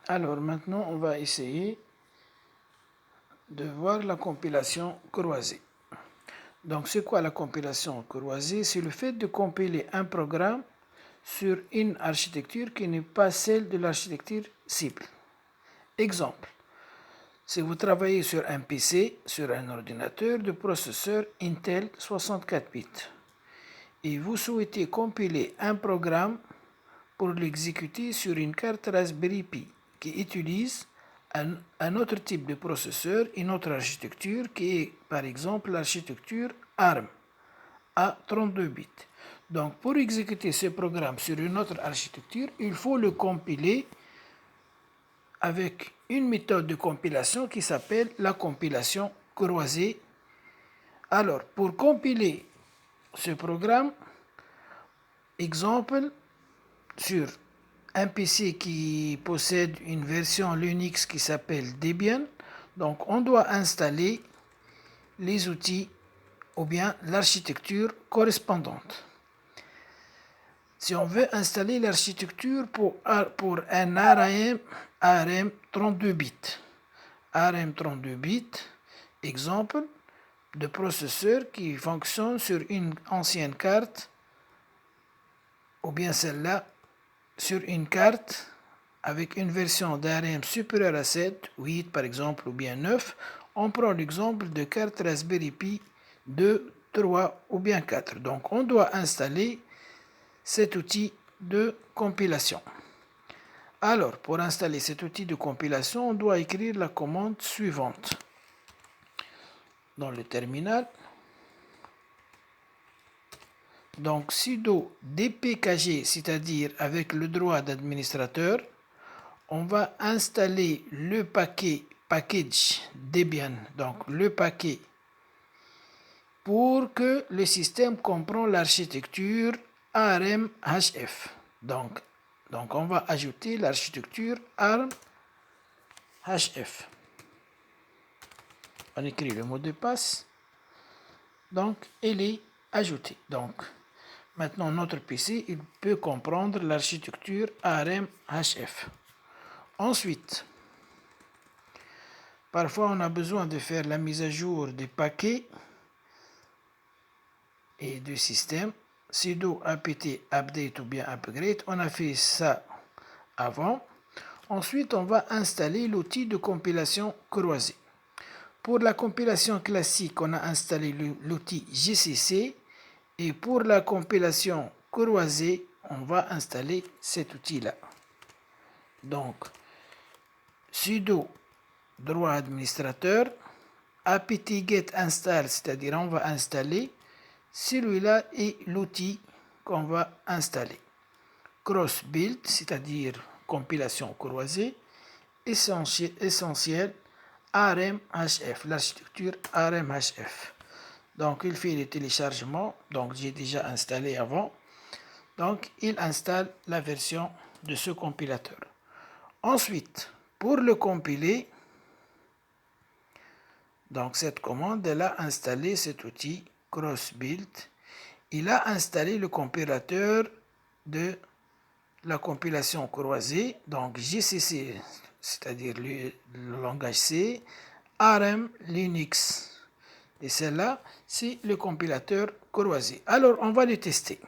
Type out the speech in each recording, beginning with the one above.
Alors maintenant, on va essayer de voir la compilation croisée. Donc c'est quoi la compilation croisée? C'est le fait de compiler un programme sur une architecture qui n'est pas celle de l'architecture cible. Exemple, si vous travaillez sur un PC, sur un ordinateur de processeur Intel 64 bits, et vous souhaitez compiler un programme pour l'exécuter sur une carte Raspberry Pi qui utilise un autre type de processeur, une autre architecture qui est par exemple l'architecture ARM à 32 bits. Donc pour exécuter ce programme sur une autre architecture, il faut le compiler avec une méthode de compilation qui s'appelle la compilation croisée. Alors pour compiler ce programme, exemple, sur un PC qui possède une version Linux qui s'appelle Debian, donc on doit installer les outils ou bien l'architecture correspondante. Si on veut installer l'architecture pour un ARM 32 bits, ARM 32 bits, exemple de processeur qui fonctionne sur une ancienne carte ou bien celle-là sur une carte avec une version d'ARM supérieure à 7, 8 par exemple, ou bien 9, on prend l'exemple de carte Raspberry Pi 2, 3 ou bien 4. Donc on doit installer cet outil de compilation. Alors, pour installer cet outil de compilation, on doit écrire la commande suivante. Dans le terminal, donc sudo dpkg, c'est-à-dire avec le droit d'administrateur, on va installer le package Debian, donc le paquet pour que le système comprend l'architecture ARM HF. Donc on va ajouter l'architecture ARM HF. On écrit le mot de passe. Donc, il est ajouté. Donc, maintenant, notre PC, il peut comprendre l'architecture ARM HF. Ensuite, parfois, on a besoin de faire la mise à jour des paquets et du système. Sudo apt update ou bien upgrade. On a fait ça avant. Ensuite, on va installer l'outil de compilation croisée. Pour la compilation classique, on a installé l'outil GCC. Et pour la compilation croisée, on va installer cet outil-là. Donc, sudo droit administrateur, apt-get install, c'est-à-dire on va installer. Celui-là est l'outil qu'on va installer. Cross build, c'est-à-dire compilation croisée. Essentiel, ARM-HF, l'architecture ARM-HF. Donc, il fait le téléchargement. Donc, j'ai déjà installé avant. Donc, il installe la version de ce compilateur. Ensuite, pour le compiler, donc cette commande, elle a installé cet outil cross-build. Il a installé le compilateur de la compilation croisée, donc GCC, c'est-à-dire le langage C, ARM Linux. Et celle-là, c'est le compilateur croisé. Alors, on va le tester.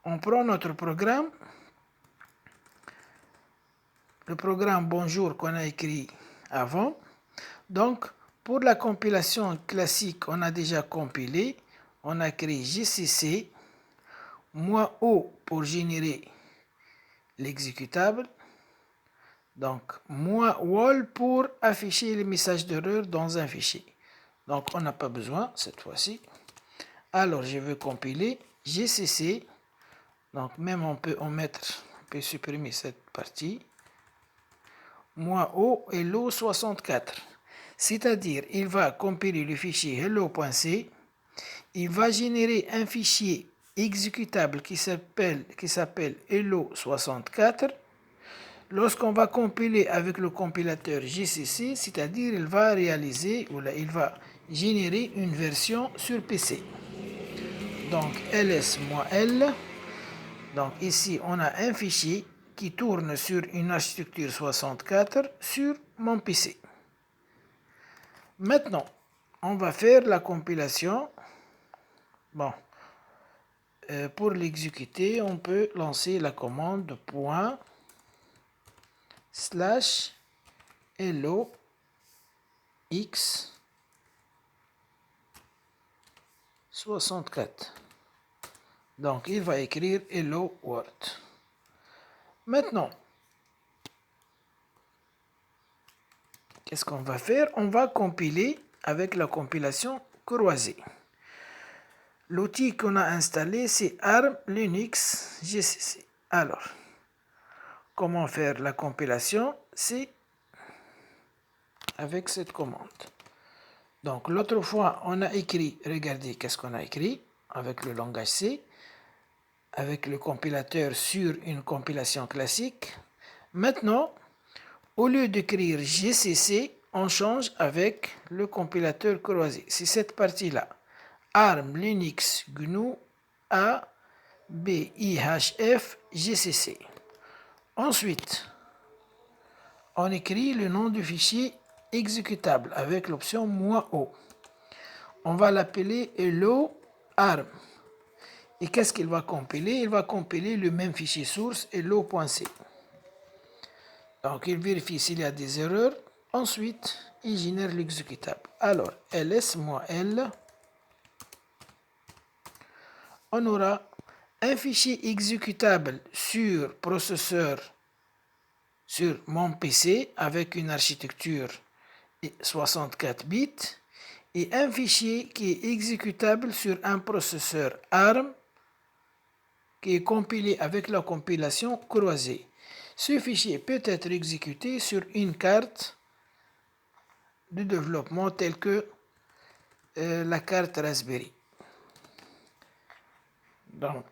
On prend notre programme, le programme Bonjour qu'on a écrit avant. Donc, pour la compilation classique, on a déjà compilé. On a créé GCC, -O pour générer l'exécutable. Donc, -wall pour afficher les messages d'erreur dans un fichier. Donc, on n'a pas besoin cette fois-ci. Alors, je veux compiler GCC. Donc, même on peut supprimer cette partie. -O hello 64. C'est-à-dire, il va compiler le fichier hello.c. Il va générer un fichier exécutable qui s'appelle hello64. Lorsqu'on va compiler avec le compilateur GCC, c'est-à-dire il va réaliser ou là, il va générer une version sur PC. Donc ls-l. Donc ici on a un fichier qui tourne sur une architecture 64 sur mon PC. Maintenant, on va faire la compilation. Bon, pour l'exécuter, on peut lancer la commande ./hello x64. Donc, il va écrire Hello World. Maintenant, qu'est-ce qu'on va faire? On va compiler avec la compilation croisée. L'outil qu'on a installé, c'est ARM Linux GCC. Alors, comment faire la compilation? C'est avec cette commande. Donc, l'autre fois, on a écrit, regardez qu'est-ce qu'on a écrit avec le langage C, avec le compilateur sur une compilation classique. Maintenant, au lieu d'écrire GCC, on change avec le compilateur croisé. C'est cette partie-là. ARM Linux GNU A BIHF GCC. Ensuite, on écrit le nom du fichier exécutable avec l'option -o. On va l'appeler hello ARM. Et qu'est-ce qu'il va compiler? Il va compiler le même fichier source hello.c. Donc, il vérifie s'il y a des erreurs. Ensuite, il génère l'exécutable. Alors, ls-l, on aura un fichier exécutable sur processeur, sur mon PC, avec une architecture 64 bits, et un fichier qui est exécutable sur un processeur ARM, qui est compilé avec la compilation croisée. Ce fichier peut être exécuté sur une carte de développement telle que la carte Raspberry. Donc,